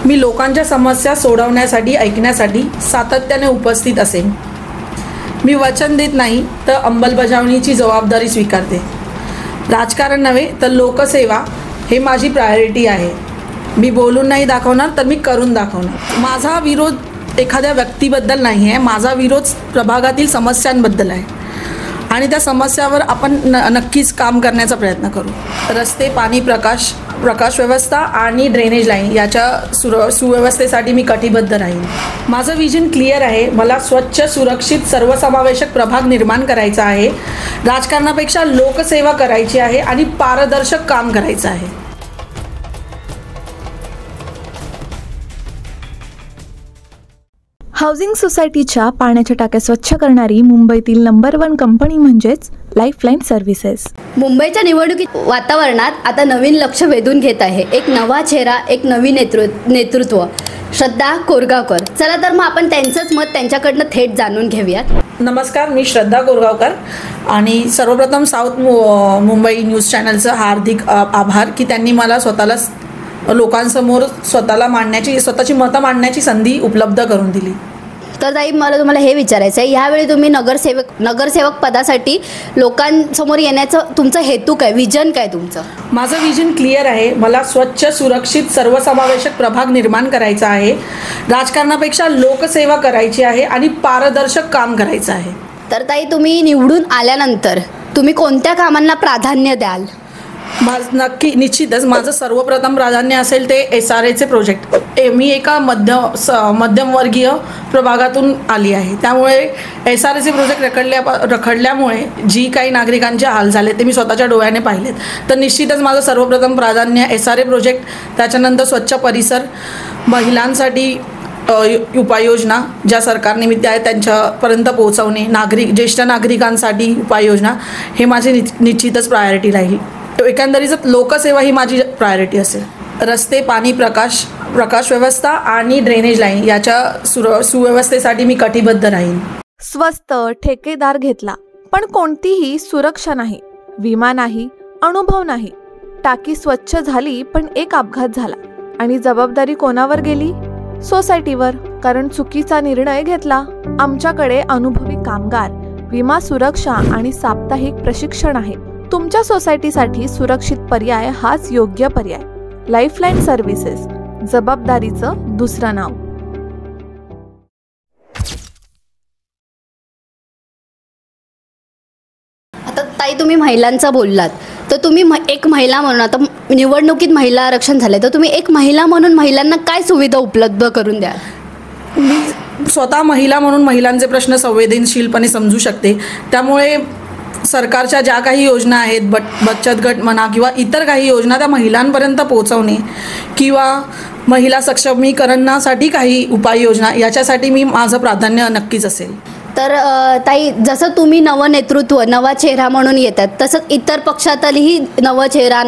मी लोकांच्या समस्या सोडवण्यासाठी ऐकण्यासाठी सातत्याने उपस्थित असेन। मी वचन देत नाही तर अंमलबजावणीची जबाबदारी स्वीकारते। राजकारण नव्हे तर लोकसेवा हे माझी प्रायोरिटी आहे। मी बोलून नाही दाखवणार तर मी करून दाखवणार। माझा विरोध एखाद्या व्यक्तीबद्दल नाही आहे, माझा विरोध प्रभागातील समस्यांबद्दल आहे आणि त्या समस्यावर आपण नक्कीच काम करण्याचा प्रयत्न करू। रस्ते, पाणी, प्रकाश व्यवस्था आणि ड्रेनेज लाईन याच्या सुव्यवस्थेसाठी मी कटिबद्ध राहीन। माझं विजन क्लिअर आहे। मला स्वच्छ, सुरक्षित, सर्वसमावेशक प्रभाग निर्माण करायचा आहे। राजकारणापेक्षा लोकसेवा करायची आहे आणि पारदर्शक काम करायचं आहे। हाऊसिंग सोसायटीच्या पाण्याच्या टाक्या स्वच्छ करणारी मुंबईतील नंबर 1 कंपनी म्हणजेच लाईफलाईन सर्व्हिसेस। मुंबईच्या निवडणुकीत वातावरणात आता नवीन लक्ष वेधून घेत आहे। एक नवा चेहरा, एक नवी नेतृत्व, श्रद्धा कोरगावकर। चला तर मग आपण त्यांचंच मत त्यांच्याकडनं थेट जाणून घेऊयात। नमस्कार, मी श्रद्धा कोरगावकर आणि सर्वप्रथम साऊथ मुंबई न्यूज चॅनलचं हार्दिक आभार की त्यांनी मला स्वतःला लोकांसमोर स्वतःची मतं मांडण्याची संधी उपलब्ध करून दिली। तर ताई, मला तुम्हाला हे विचारायचं आहे, यावेळी तुम्ही नगरसेवक पदासाठी लोकांसमोर येण्याचं तुमचं हेतू काय, विजन काय तुमचं? माझं विजन क्लिअर आहे। मला स्वच्छ, सुरक्षित, सर्वसमावेशक प्रभाग निर्माण करायचा आहे। राजकारणापेक्षा लोकसेवा करायची आहे आणि पारदर्शक काम करायचं आहे। तर ताई, तुम्ही निवडून आल्यानंतर तुम्ही कोणत्या कामांना प्राधान्य द्याल? निश्चितच माझं सर्वप्रथम प्राधान्य असेल ते SRAचे प्रोजेक्ट। मी एका मध्यमवर्गीय प्रभागातून आली आहे, त्यामुळे SRAचे प्रोजेक्ट रखडल्यामुळे जी काही नागरिकांचे हाल झाले ते मी स्वतःच्या डोळ्याने पाहिलेत। तर निश्चितच माझं सर्वप्रथम प्राधान्य SRA प्रोजेक्ट, त्याच्यानंतर स्वच्छ परिसर, महिलांसाठी उपाययोजना ज्या सरकारनिमित्त आहे त्यांच्यापर्यंत पोहोचवणे, ज्येष्ठ नागरिकांसाठी उपाययोजना, हे माझे निश्चितच प्रायोरिटी राहील। एकंदरीत लोकसेवा ही माझी प्रायोरिटी असेल। रस्ते, पाणी, प्रकाश व्यवस्था आणि ड्रेनेज लाईन याच्या सुव्यवस्थेसाठी मी कटिबद्ध राहीन। स्वस्त ठेकेदार घेतला, पण कोणतीही सुरक्षा नाही, विमा नाही, अनुभव नाही। टाकी स्वच्छ झाली पण एक अपघात झाला आणि जबाबदारी कोणावर गेली? सोसायटीवर, कारण चुकीचा निर्णय घेतला। आमच्याकडे अनुभवी कामगार, विमा सुरक्षा आणि साप्ताहिक प्रशिक्षण आहे। तुमच्या सोसायटीसाठी सुरक्षित पर्याय हाच योग्य पर्याय। लाईफलाईन सर्व्हिसेस, जबाबदारीचं दुसरं नाव। आता ताई, तुम्ही महिलांचा बोललात, तर तुम्ही एक महिला म्हणून, आता निवडणुकीत महिला आरक्षण झाले, तर तुम्ही एक महिला म्हणून महिलांना काय सुविधा उपलब्ध करून द्याल? मी स्वतः महिला म्हणून महिलांचे प्रश्न संवेदनशीलपणे समजू शकते, त्यामुळे सरकारच्या ज्या काही योजना आहेत, बचत गट म्हणा किंवा इतर काही योजना, त्या महिलांपर्यंत पोहोचवणे किंवा महिला सक्षमीकरणासाठी काही उपाययोजना, याच्यासाठी माझं प्राधान्य नक्कीच असेल। तर ताई, जसं तुम्ही नवनेतृत्व, नवा चेहरा म्हणून येतात, तसंच इतर पक्षातही नवचेहरा,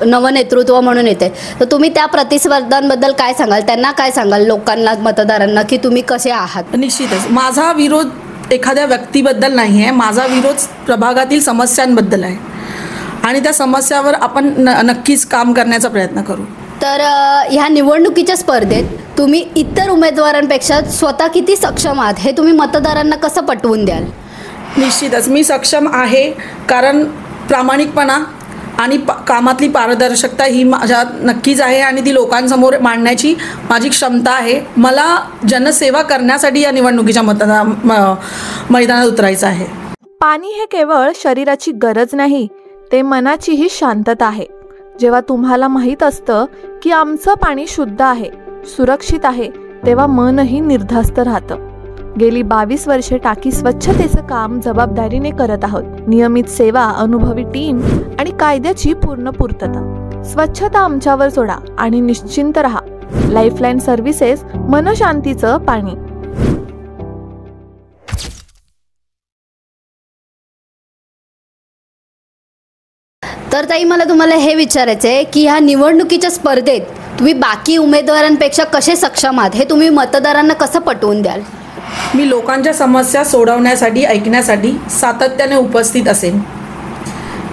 नवनेतृत्व म्हणून येते, तर तुम्ही त्या प्रतिस्पर्धांबद्दल काय सांगाल? त्यांना काय सांगाल, लोकांना, मतदारांना, की तुम्ही कसे आहात? निश्चितच माझा विरोध एखाद्या व्यक्तीबद्दल नाही आहे, माझा विरोध प्रभागातील समस्यांबद्दल आहे आणि त्या समस्यावर आपण नक्कीच काम करण्याचा प्रयत्न करू। तर ह्या निवडणुकीच्या स्पर्धेत तुम्ही इतर उमेदवारांपेक्षा स्वतः किती सक्षम आहात हे तुम्ही मतदारांना कसं पटवून द्याल? निश्चितच मी सक्षम आहे, कारण प्रामाणिकपणा आणि कामातली पारदर्शकता ही माझ्यात नक्कीच आहे आणि ती लोकांसमोर मांडण्याची माझी क्षमता आहे। मला जनसेवा करण्यासाठी या निवडणुकीच्या मैदानात उतरायचं आहे। पाणी हे केवळ शरीराची गरज नाही, ते मनाचीही शांतता आहे। जेव्हा तुम्हाला माहीत असतं की आमचं पाणी शुद्ध आहे, सुरक्षित आहे, तेव्हा मनही निर्धास्त राहतं। गेली 22 वर्षे टाकी स्वच्छतेचं काम जबाबदारीने करत आहोत। नियमित सेवा, अनुभवी टीम आणि कायद्याची पूर्ण पूर्तता। स्वच्छता आमच्यावर सोडा आणि निश्चिंत रहा। लाईफलाईन सर्व्हिसेस, मनशांतीचं पाणी। तर ताई, मला तुम्हाला हे विचारायचं आहे की ह्या निवडणुकीच्या स्पर्धेत तुम्ही बाकी उमेदवारांपेक्षा कसे सक्षम आहात हे तुम्ही मतदारांना कसं पटवून द्याल? मी लोकांच्या समस्या सोडवण्यासाठी ऐकण्यासाठी सातत्याने उपस्थित असेन।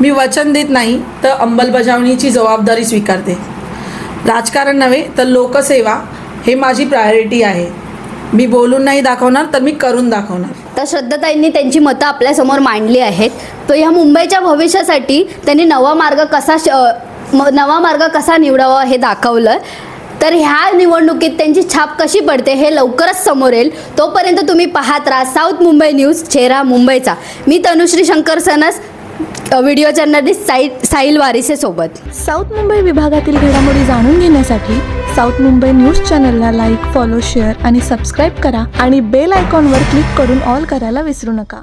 मी वचन देत नाही तर अंमलबजावणीची जबाबदारी स्वीकारते। राजकारण नव्हे तर लोकसेवा हे माझी प्रायोरिटी आहे. मी बोलून नाही दाखवणार तर मी करून दाखवणार. तर श्रद्धाताईंनी त्यांची मतं आपल्यासमोर मांडली आहेत. तर ह्या मुंबईच्या भविष्यासाठी त्यांनी नवा मार्ग कसा निवडावा हे दाखवलं. तर ह्या निवडणुकीत त्यांची छाप कशी पडते हे लवकरच समोर येईल. तोपर्यंत तुम्ही पाहत राहा साऊथ मुंबई न्यूज, चेहरा मुंबईचा. मी तनुश्री शंकर सनस, व्हिडिओ जर्नलिस्ट साहिल वारिसे सोबत. साऊथ मुंबई विभागातील घडामोडी जाणून घेण्यासाठी साऊथ मुंबई न्यूज चॅनलला लाईक, फॉलो, शेअर आणि सबस्क्राईब करा आणि बेल आयकॉनवर क्लिक करून ऑल करायला विसरू नका.